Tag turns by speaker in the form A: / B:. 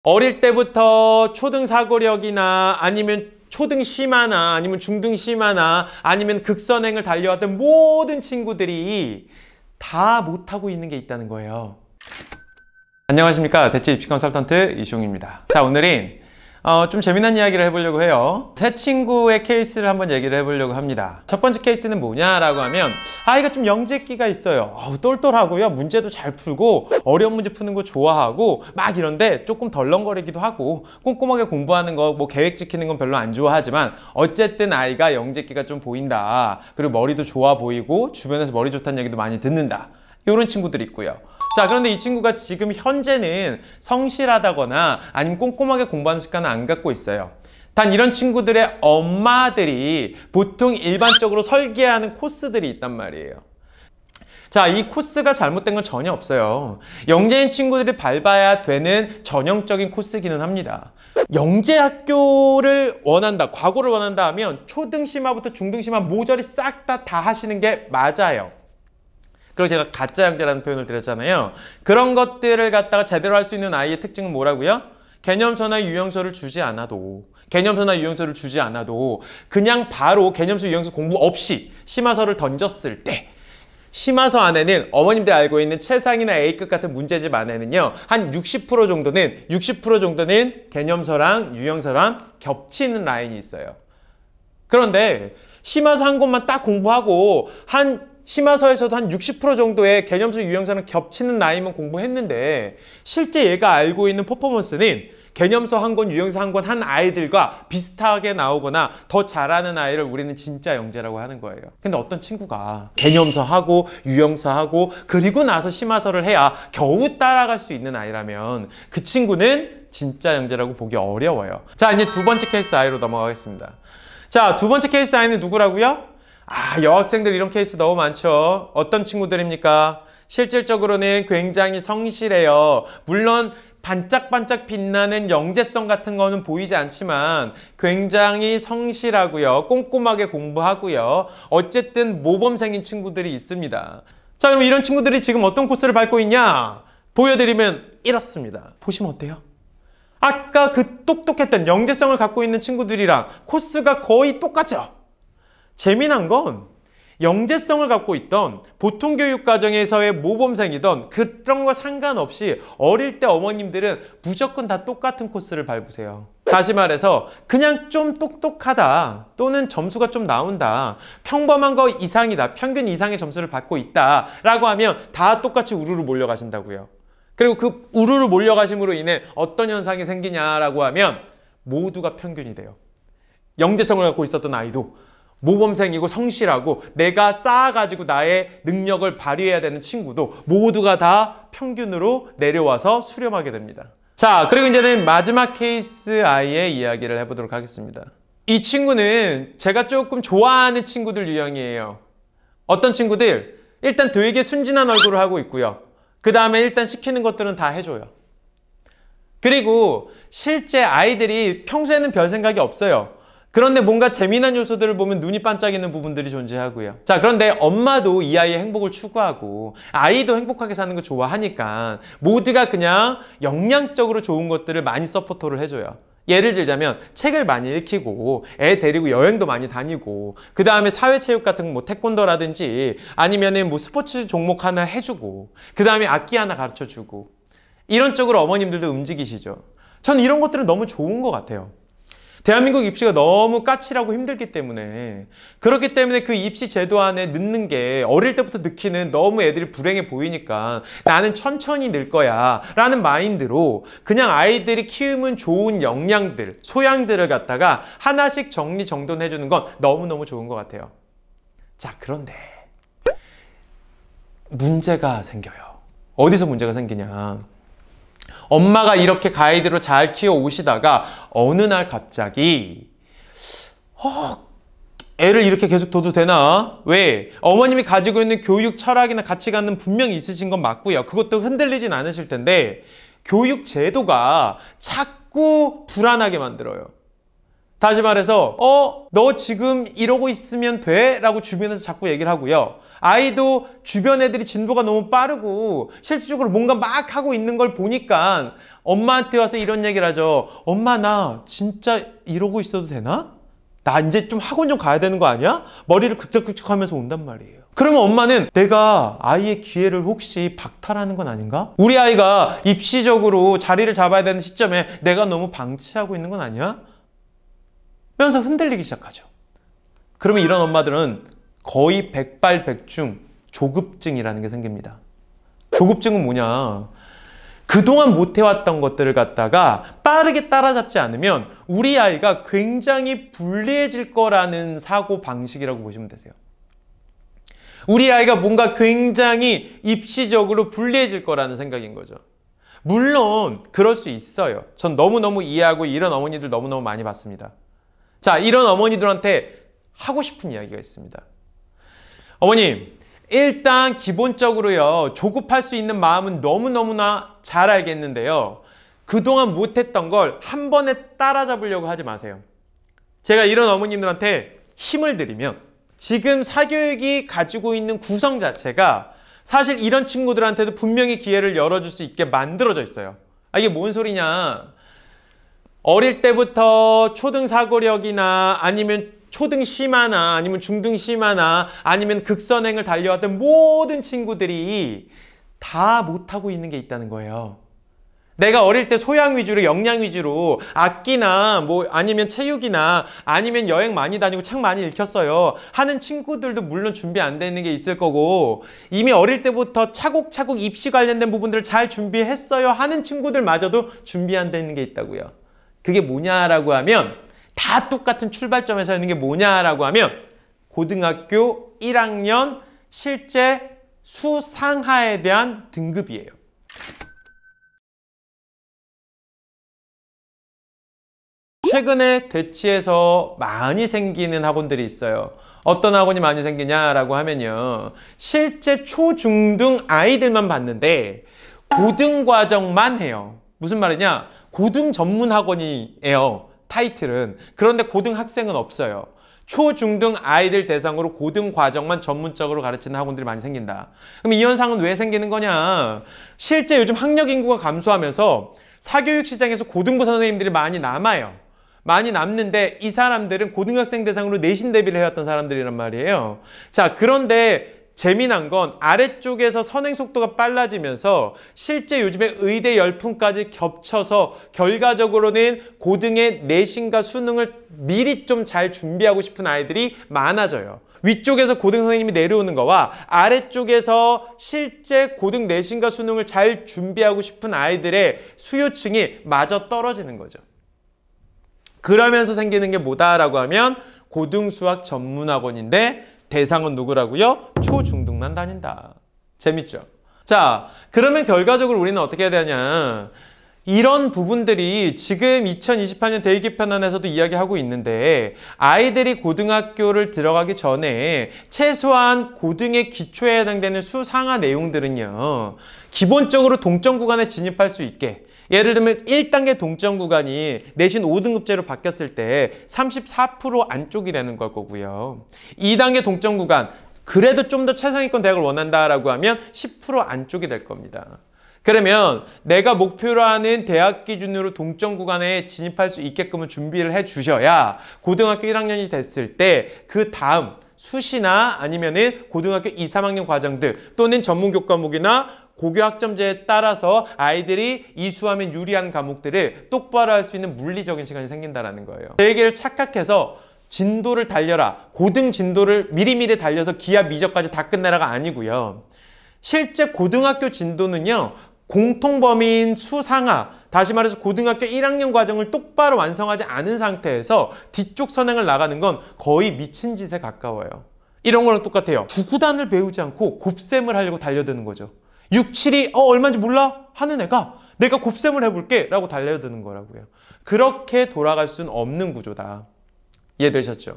A: 어릴 때부터 초등 사고력이나 아니면 초등 심화나 아니면 중등 심화나 아니면 극선행을 달려왔던 모든 친구들이 다 못하고 있는 게 있다는 거예요. 안녕하십니까, 대체 입시 컨설턴트 이시용입니다. 자, 오늘은 좀 재미난 이야기를 해보려고 해요. 새 친구의 케이스를 한번 얘기를 해보려고 합니다. 첫 번째 케이스는 뭐냐라고 하면 아이가 좀 영재기가 있어요. 똘똘하고요, 문제도 잘 풀고 어려운 문제 푸는 거 좋아하고 막 이런데 조금 덜렁거리기도 하고 꼼꼼하게 공부하는 거 뭐 계획 지키는 건 별로 안 좋아하지만 어쨌든 아이가 영재기가 좀 보인다. 그리고 머리도 좋아 보이고 주변에서 머리 좋다는 얘기도 많이 듣는다. 이런 친구들이 있고요. 자, 그런데 이 친구가 지금 현재는 성실하다거나 아니면 꼼꼼하게 공부하는 습관을 안 갖고 있어요. 단 이런 친구들의 엄마들이 보통 일반적으로 설계하는 코스들이 있단 말이에요. 자, 이 코스가 잘못된 건 전혀 없어요. 영재인 친구들이 밟아야 되는 전형적인 코스기는 합니다. 영재 학교를 원한다, 과거를 원한다 하면 초등 심화부터 중등 심화 모조리 싹 다 하시는 게 맞아요. 그리고 제가 가짜 영재라는 표현을 드렸잖아요. 그런 것들을 갖다가 제대로 할 수 있는 아이의 특징은 뭐라고요? 개념서나 유형서를 주지 않아도 그냥 바로 개념서 유형서 공부 없이 심화서를 던졌을 때 심화서 안에는 어머님들이 알고 있는 최상이나 A급 같은 문제집 안에는요, 한 60% 정도는 개념서랑 유형서랑 겹치는 라인이 있어요. 그런데 심화서 한 곳만 딱 공부하고 심화서에서도 한 60% 정도의 개념서 유형서는 겹치는 라인만 공부했는데 실제 얘가 알고 있는 퍼포먼스는 개념서 한 권, 유형서 한 권 한 아이들과 비슷하게 나오거나 더 잘하는 아이를 우리는 진짜 영재라고 하는 거예요. 근데 어떤 친구가 개념서 하고 유형서 하고 그리고 나서 심화서를 해야 겨우 따라갈 수 있는 아이라면 그 친구는 진짜 영재라고 보기 어려워요. 자, 이제 두 번째 케이스 아이로 넘어가겠습니다. 자, 두 번째 케이스 아이는 누구라고요? 여학생들 이런 케이스 너무 많죠. 어떤 친구들입니까? 실질적으로는 굉장히 성실해요. 물론 반짝반짝 빛나는 영재성 같은 거는 보이지 않지만 굉장히 성실하고요, 꼼꼼하게 공부하고요, 어쨌든 모범생인 친구들이 있습니다. 자, 그럼 이런 친구들이 지금 어떤 코스를 밟고 있냐? 보여드리면 이렇습니다. 보시면 어때요? 아까 그 똑똑했던 영재성을 갖고 있는 친구들이랑 코스가 거의 똑같죠? 재미난 건 영재성을 갖고 있던 보통 교육 과정에서의 모범생이던 그런 거 상관없이 어릴 때 어머님들은 무조건 다 똑같은 코스를 밟으세요. 다시 말해서 그냥 좀 똑똑하다 또는 점수가 좀 나온다, 평범한 거 이상이다, 평균 이상의 점수를 받고 있다 라고 하면 다 똑같이 우르르 몰려가신다고요. 그리고 그 우르르 몰려가심으로 인해 어떤 현상이 생기냐라고 하면 모두가 평균이 돼요. 영재성을 갖고 있었던 아이도 모범생이고 성실하고 내가 쌓아가지고 나의 능력을 발휘해야 되는 친구도 모두가 다 평균으로 내려와서 수렴하게 됩니다. 자, 그리고 이제는 마지막 케이스 아이의 이야기를 해보도록 하겠습니다. 이 친구는 제가 조금 좋아하는 친구들 유형이에요. 어떤 친구들? 일단 되게 순진한 얼굴을 하고 있고요. 그 다음에 일단 시키는 것들은 다 해줘요. 그리고 실제 아이들이 평소에는 별 생각이 없어요. 그런데 뭔가 재미난 요소들을 보면 눈이 반짝이는 부분들이 존재하고요. 자, 그런데 엄마도 이 아이의 행복을 추구하고 아이도 행복하게 사는 거 좋아하니까 모두가 그냥 역량적으로 좋은 것들을 많이 서포터를 해줘요. 예를 들자면 책을 많이 읽히고 애 데리고 여행도 많이 다니고 그 다음에 사회체육 같은 뭐 태권도라든지 아니면은 뭐 스포츠 종목 하나 해주고 그 다음에 악기 하나 가르쳐주고 이런 쪽으로 어머님들도 움직이시죠. 저는 이런 것들은 너무 좋은 것 같아요. 대한민국 입시가 너무 까칠하고 힘들기 때문에, 그렇기 때문에 그 입시 제도 안에 넣는 게 어릴 때부터 넣기는 너무 애들이 불행해 보이니까 나는 천천히 늘 거야 라는 마인드로 그냥 아이들이 키우면 좋은 역량들, 소양들을 갖다가 하나씩 정리정돈해 주는 건 너무너무 좋은 것 같아요. 자, 그런데 문제가 생겨요. 어디서 문제가 생기냐? 엄마가 이렇게 가이드로 잘 키워 오시다가 어느 날 갑자기 애를 이렇게 계속 둬도 되나? 왜? 어머님이 가지고 있는 교육 철학이나 가치관은 분명히 있으신 건 맞고요. 그것도 흔들리진 않으실 텐데 교육 제도가 자꾸 불안하게 만들어요. 다시 말해서 너 지금 이러고 있으면 돼? 라고 주변에서 자꾸 얘기를 하고요. 아이도 주변 애들이 진도가 너무 빠르고 실질적으로 뭔가 막 하고 있는 걸 보니까 엄마한테 와서 이런 얘기를 하죠. 엄마, 나 진짜 이러고 있어도 되나? 나 이제 좀 학원 좀 가야 되는 거 아니야? 머리를 극적극적 하면서 온단 말이에요. 그러면 엄마는 내가 아이의 기회를 혹시 박탈하는 건 아닌가? 우리 아이가 입시적으로 자리를 잡아야 되는 시점에 내가 너무 방치하고 있는 건 아니야? 면서 흔들리기 시작하죠. 그러면 이런 엄마들은 거의 백발백중 조급증이라는 게 생깁니다. 조급증은 뭐냐? 그동안 못해왔던 것들을 갖다가 빠르게 따라잡지 않으면 우리 아이가 굉장히 불리해질 거라는 사고 방식이라고 보시면 되세요. 우리 아이가 뭔가 굉장히 입시적으로 불리해질 거라는 생각인 거죠. 물론 그럴 수 있어요. 전 너무너무 이해하고 이런 어머니들 너무너무 많이 봤습니다. 자, 이런 어머니들한테 하고 싶은 이야기가 있습니다. 어머님, 일단 기본적으로요, 조급할 수 있는 마음은 너무너무나 잘 알겠는데요. 그동안 못했던 걸 한 번에 따라잡으려고 하지 마세요. 제가 이런 어머님들한테 힘을 드리면 지금 사교육이 가지고 있는 구성 자체가 사실 이런 친구들한테도 분명히 기회를 열어줄 수 있게 만들어져 있어요. 아, 이게 뭔 소리냐. 어릴 때부터 초등 사고력이나 아니면 초등 심화나 아니면 중등 심화나 아니면 극선행을 달려왔던 모든 친구들이 다 못하고 있는 게 있다는 거예요. 내가 어릴 때 소양 위주로 역량 위주로 악기나 뭐 아니면 체육이나 아니면 여행 많이 다니고 책 많이 읽혔어요 하는 친구들도 물론 준비 안 되는 게 있을 거고, 이미 어릴 때부터 차곡차곡 입시 관련된 부분들을 잘 준비했어요 하는 친구들마저도 준비 안 되는 게 있다고요. 그게 뭐냐라고 하면 다 똑같은 출발점에서 있는 게 뭐냐라고 하면 고등학교 1학년 실제 수상하에 대한 등급이에요. 최근에 대치에서 많이 생기는 학원들이 있어요. 어떤 학원이 많이 생기냐라고 하면요, 실제 초, 중등 아이들만 봤는데 고등 과정만 해요. 무슨 말이냐? 고등 전문 학원이에요, 타이틀은. 그런데 고등 학생은 없어요. 초, 중등 아이들 대상으로 고등 과정만 전문적으로 가르치는 학원들이 많이 생긴다. 그럼 이 현상은 왜 생기는 거냐? 실제 요즘 학력 인구가 감소하면서 사교육 시장에서 고등부 선생님들이 많이 남아요. 많이 남는데 이 사람들은 고등학생 대상으로 내신 대비를 해왔던 사람들이란 말이에요. 자, 그런데 재미난 건 아래쪽에서 선행 속도가 빨라지면서 실제 요즘에 의대 열풍까지 겹쳐서 결과적으로는 고등의 내신과 수능을 미리 좀 잘 준비하고 싶은 아이들이 많아져요. 위쪽에서 고등 선생님이 내려오는 거와 아래쪽에서 실제 고등 내신과 수능을 잘 준비하고 싶은 아이들의 수요층이 마저 떨어지는 거죠. 그러면서 생기는 게 뭐다라고 하면 고등수학 전문학원인데 대상은 누구라고요? 초, 중등만 다닌다. 재밌죠? 자, 그러면 결과적으로 우리는 어떻게 해야 되냐? 이런 부분들이 지금 2028년 대입개편안에서도 이야기하고 있는데, 아이들이 고등학교를 들어가기 전에 최소한 고등의 기초에 해당되는 수상화 내용들은요, 기본적으로 동점 구간에 진입할 수 있게, 예를 들면 1단계 동점 구간이 내신 5등급제로 바뀌었을 때 34% 안쪽이 되는 걸 거고요. 2단계 동점 구간, 그래도 좀 더 최상위권 대학을 원한다라고 하면 10% 안쪽이 될 겁니다. 그러면 내가 목표로 하는 대학 기준으로 동점 구간에 진입할 수 있게끔 준비를 해 주셔야 고등학교 1학년이 됐을 때 그 다음 수시나 아니면은 고등학교 2, 3학년 과정들 또는 전문교 과목이나 고교 학점제에 따라서 아이들이 이수하면 유리한 과목들을 똑바로 할 수 있는 물리적인 시간이 생긴다는 거예요. 대개를 착각해서 진도를 달려라, 고등 진도를 미리미리 달려서 기하 미적까지 다 끝내라가 아니고요. 실제 고등학교 진도는요, 공통범위인 수상하, 다시 말해서 고등학교 1학년 과정을 똑바로 완성하지 않은 상태에서 뒤쪽 선행을 나가는 건 거의 미친 짓에 가까워요. 이런 거랑 똑같아요. 구구단을 배우지 않고 곱셈을 하려고 달려드는 거죠. 6, 7이 얼마인지 몰라? 하는 애가 내가 곱셈을 해볼게 라고 달려드는 거라고요. 그렇게 돌아갈 수는 없는 구조다. 이해되셨죠?